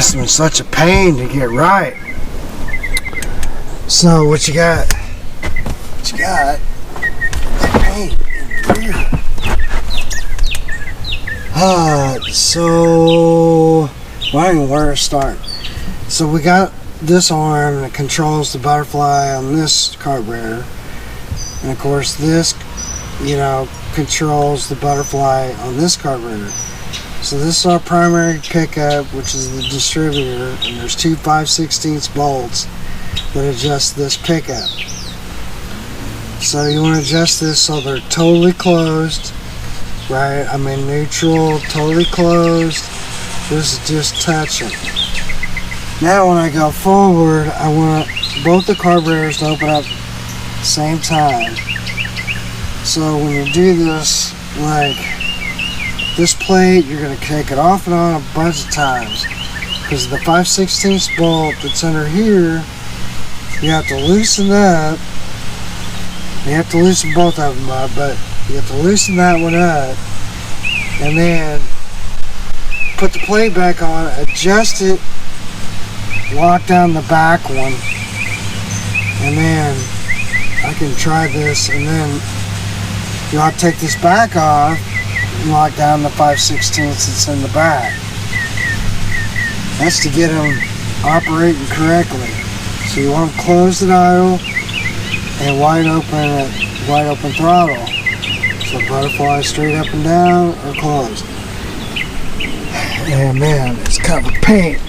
system is such a pain to get right. So what you got? Paint in here. So I don't know where to start. So we got this arm that controls the butterfly on this carburetor, and of course this, controls the butterfly on this carburetor. So this is our primary pickup, which is the distributor, and there's two 5/16 bolts that adjust this pickup. So you want to adjust this so they're totally closed, right? I mean neutral, totally closed. This is just touching. Now when I go forward, I want both the carburetors to open up at the same time. So when you do this, like this plate, you're going to take it off and on a bunch of times, because the 5/16 bolt that's under here, you have to loosen up. You have to loosen both of them up, but you have to loosen that one up, and then put the plate back on, adjust it, lock down the back one, and then I can try this, and then you have to take this back off and lock down the 5/16 that's in the back. That's to get them operating correctly. So you want them closed at idle and wide open throttle. So butterfly straight up and down or closed. And man, it's kind of a pain.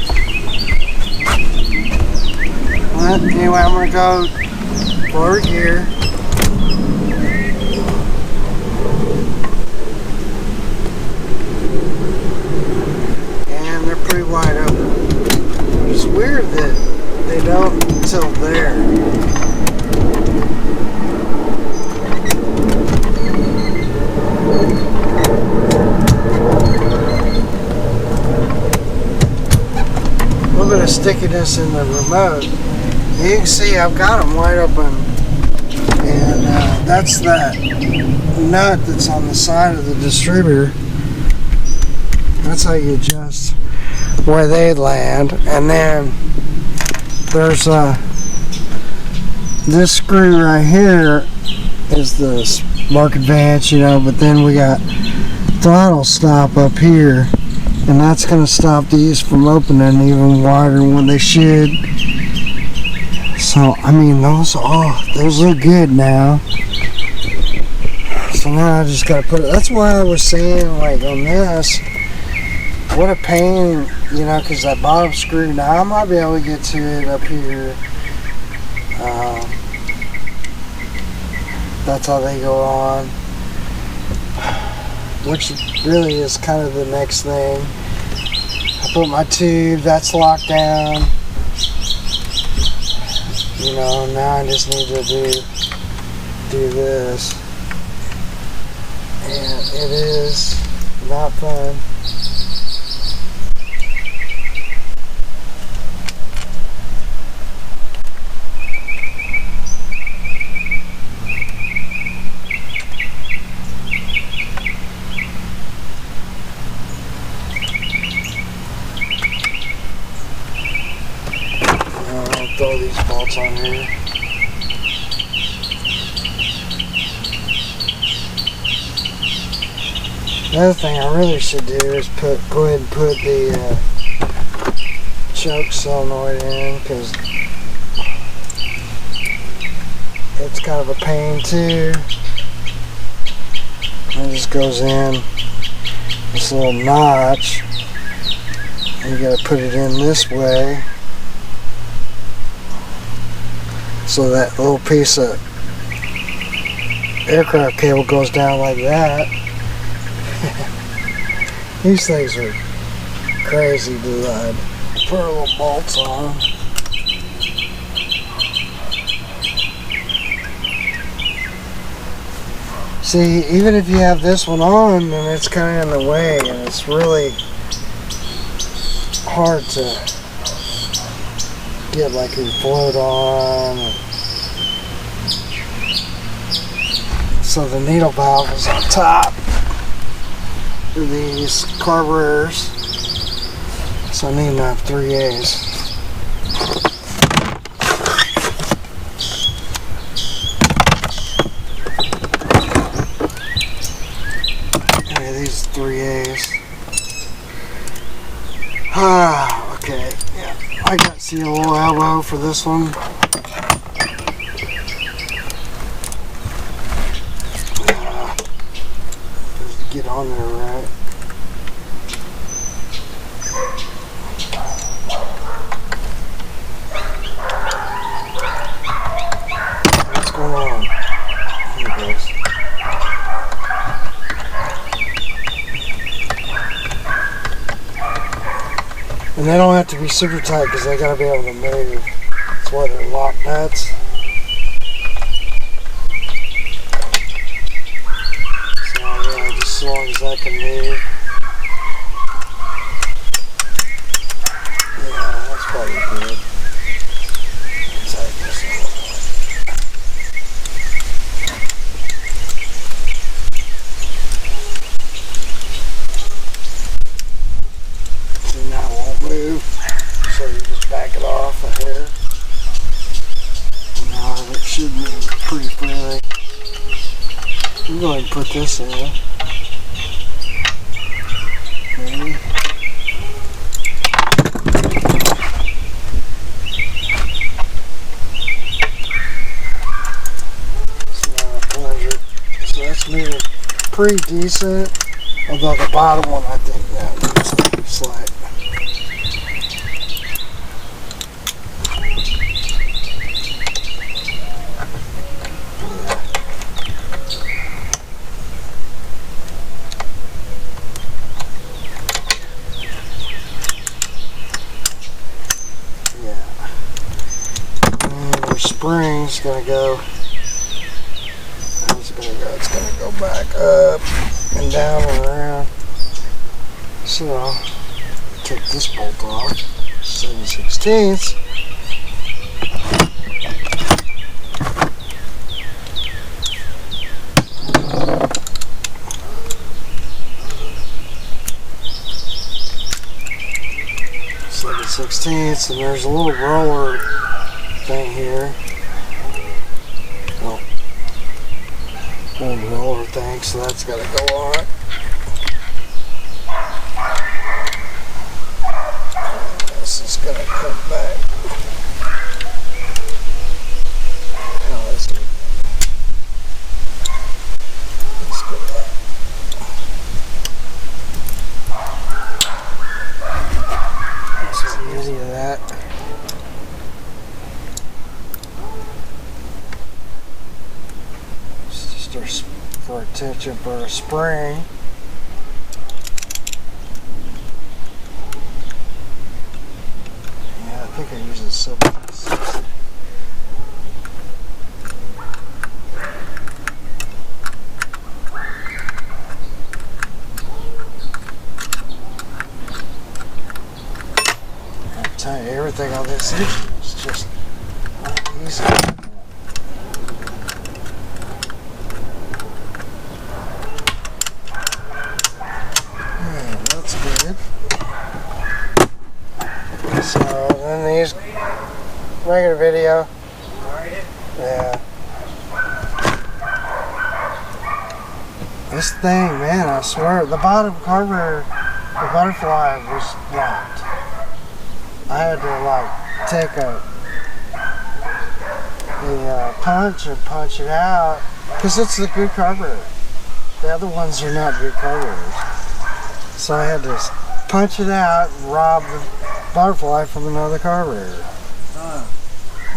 But anyway, I'm going to go forward here. And they're pretty wide open. It's weird that they don't until there. A little bit of stickiness in the remote. You can see I've got them wide open, and that's that nut that's on the side of the distributor. That's how you adjust where they land. And then there's this screw right here is the spark advance, but then we got throttle stop up here, and that's going to stop these from opening even wider than what they should. So I mean those look good now. So now I just got to put it. That's why I was saying, like, on this, what a pain, because that bottom screw, now I might be able to get to it up here. That's how they go on, which really is kind of the next thing. I put my tube, that's locked down. Now I just need to do this, and it is not fun. Throw these bolts on here. Another thing I really should do is go ahead and put the choke solenoid in, because it's kind of a pain too. It just goes in this little notch, and you got to put it in this way. So that little piece of aircraft cable goes down like that. These things are crazy to put little bolts on. See, even if you have this one on, then it's kind of in the way, and it's really hard to get like your float on. So the needle valve is on top of these carburetors. So I need to have 3 A's. Okay, these are 3 A's. Okay, yeah. I got see a little elbow for this one. Just get on there right. What's going on? Here it goes. And they don't have to be super tight because they gotta be able to move. That's why they're lock nuts. So yeah, just as long as I can move. Yeah, that's probably good. Let's tighten this a little bit. See, now it won't move. So you just back it off a hair. And now it should move pretty freely. I'm going to put this in. Okay. So now I plunge it. So that's moving pretty decent. Although the bottom one, I think that needs to slide. Spring's gonna go. How's it gonna go? It's gonna go back up and down and around. So I'll take this bolt off. 7/16. And there's a little roller thing here. Oh, little roller thing, so that's got to go on. This is going to come back. How is it? Let's go back. This is easy of that. For attention for a spring. Yeah, I think I use a 7/16. I'll tell you, everything on this engine is just easy. So then these regular video. Yeah. This thing, man, I swear, the bottom carburetor, the butterfly was locked. I had to like take a punch and punch it out because it's the good carburetor. The other ones are not good carburetors. So I had to punch it out and rob the butterfly from another carburetor.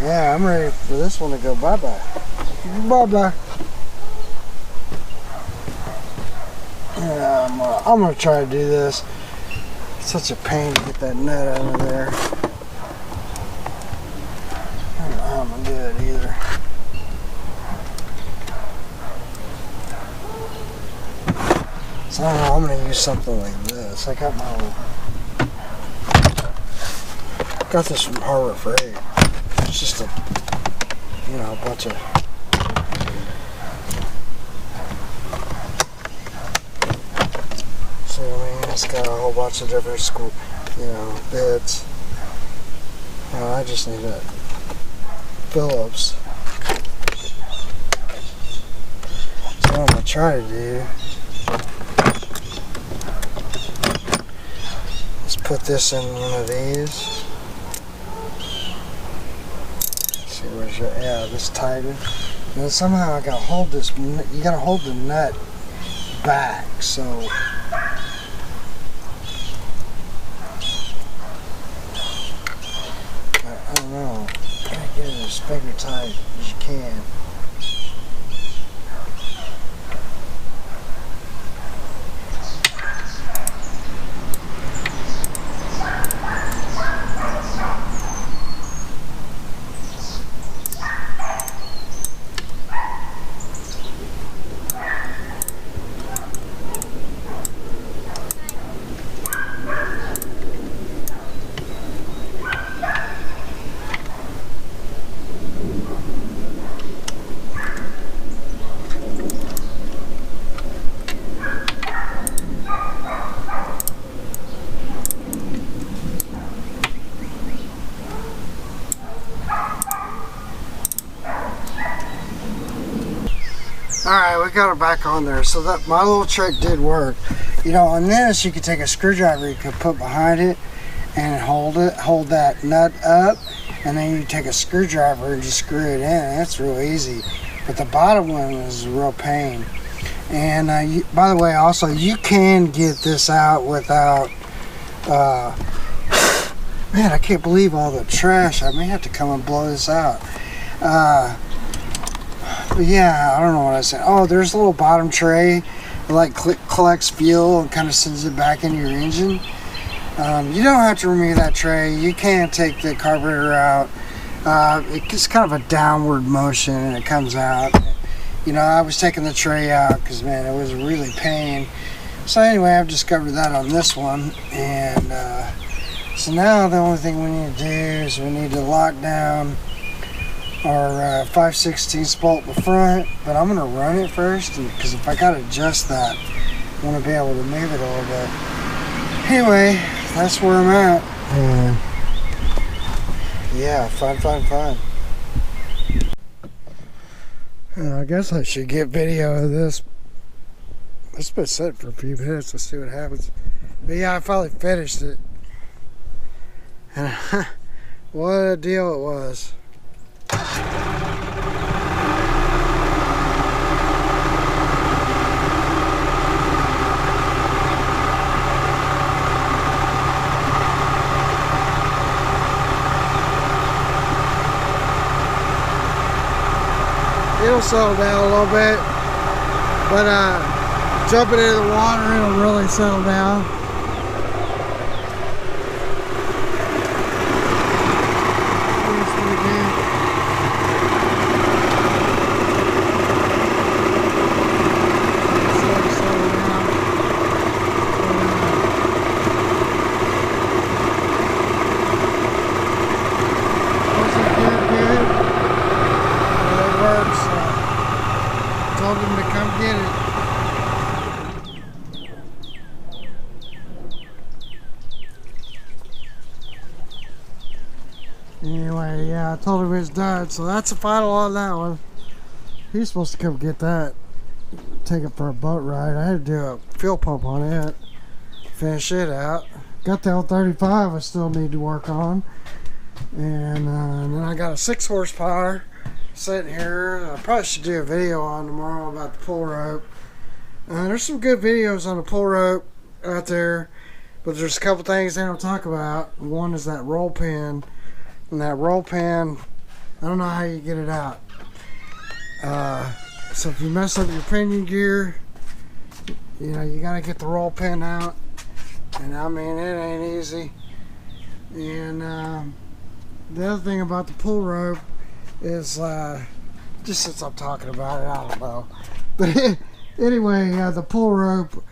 Yeah, I'm ready for this one to go bye-bye. Bye-bye. Yeah, I'm gonna try to do this. It's such a pain to get that nut out of there. I don't know how I'm gonna do it either. So I don't know, I'm gonna use something like this. I got my little... Got this from Harbor Freight. It's just a, you know, a bunch of So I mean, it's got a whole bunch of different you know, bits. I just need a Phillips. So what I'm gonna try to do is put this in one of these. Let's see, where's your, yeah, this tighten. And then somehow I gotta hold this, you gotta hold the nut back, so I don't know. Try to get it as finger tight as you can. Alright, we got her back on there. So that my little trick did work. You know, on this you could take a screwdriver you could put behind it and hold that nut up, and then you take a screwdriver and just screw it in. That's real easy. But the bottom one is a real pain. And by the way, also you can get this out without man, I can't believe all the trash. I may have to come and blow this out. But yeah, I don't know what I said. Oh, there's a little bottom tray that like collects fuel and kind of sends it back into your engine. You don't have to remove that tray. You can take the carburetor out. It's kind of a downward motion and it comes out. You know, I was taking the tray out because, man, it was really pain. So anyway, I've discovered that on this one. And so now the only thing we need to do is we need to lock down our 5/16 bolt in the front, but I'm going to run it first because if I got to adjust that, I want to be able to move it a little bit. Anyway, that's where I'm at. And yeah, fun. I guess I should get video of this. It's been set for a few minutes. Let's see what happens. But yeah, I finally finished it. And what a deal it was. It'll settle down a little bit, but jumping into the water, it'll really settle down. Told him to come get it. Anyway, yeah, I told him it's done, so that's the final on that one. He's supposed to come get that, take it for a boat ride. I had to do a fuel pump on it, finish it out. Got the L35 I still need to work on, and then I got a 6 horsepower sitting here. I probably should do a video on tomorrow about the pull rope. There's some good videos on the pull rope out there, but there's a couple things they don't talk about. One is that roll pin, and that roll pin, I don't know how you get it out. So if you mess up your pinion gear, you know, you gotta get the roll pin out, and I mean, it ain't easy. And the other thing about the pull rope is, just since I'm talking about it, I don't know. But anyway, the pull rope,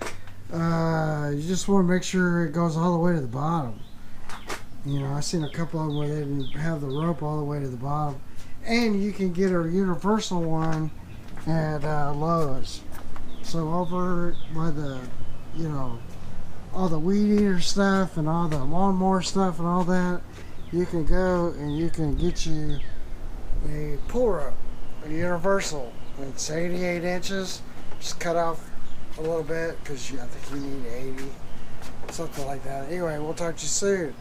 you just want to make sure it goes all the way to the bottom. You know, I've seen a couple of them where they didn't have the rope all the way to the bottom. And you can get a universal one at Lowe's. So over by the, you know, all the weed eater stuff and all the lawnmower stuff and all that, you can go and you can get you a pull rope, a universal. It's 88 inches. Just cut off a little bit because I think you need 80, something like that. Anyway, we'll talk to you soon.